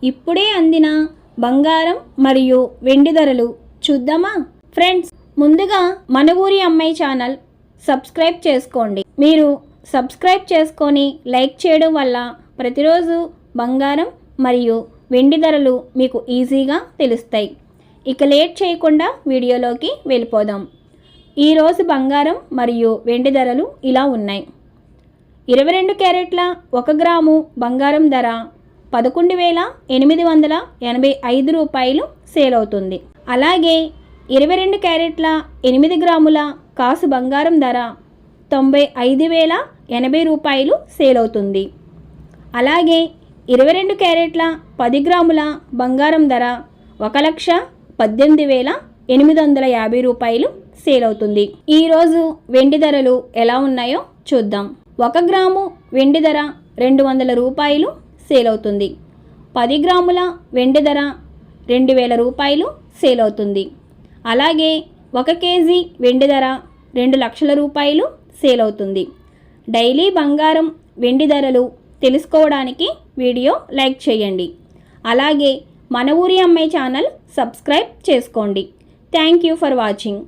ఇప్పుడే అందిన బంగారం మరియు వెండి ధరలు చూద్దామా ఫ్రెండ్స్? ముందుగా మన ఊరి అమ్మాయి ఛానల్ సబ్స్క్రైబ్ చేసుకోండి. మీరు సబ్స్క్రైబ్ చేసుకొని లైక్ చేయడం వల్ల ప్రతిరోజు బంగారం మరియు వెండి ధరలు మీకు ఈజీగా తెలుస్తాయి. ఇక లేట్ చేయకుండా వీడియోలోకి వెళ్ళిపోదాం. ఈరోజు బంగారం మరియు వెండి ధరలు ఇలా ఉన్నాయి. 22 క్యారెట్ల 1 గ్రాము బంగారం ధర 11,885 రూపాయలు సేల్ అవుతుంది. అలాగే 22 క్యారెట్ల 8 గ్రాముల కాసు బంగారం ధర 95,080 రూపాయలు సేల్ అవుతుంది. అలాగే 22 క్యారెట్ల 10 గ్రాముల బంగారం ధర 1,18,850 రూపాయలు సేల్ అవుతుంది. ఈరోజు వెండి ధరలు ఎలా ఉన్నాయో చూద్దాం. 1 గ్రాము వెండి ధర 200 రూపాయలు సేల్ అవుతుంది. 10 గ్రాముల వెండి ధర 2,000 రూపాయలు సేల్ అవుతుంది. అలాగే 1 కేజీ వెండి ధర 2 లక్షల రూపాయలు సేల్ అవుతుంది. డైలీ బంగారం వెండి ధరలు తెలుసుకోవడానికి వీడియో లైక్ చేయండి. అలాగే మన ఊరి అమ్మాయి ఛానల్ సబ్స్క్రైబ్ చేసుకోండి. Thank you for watching.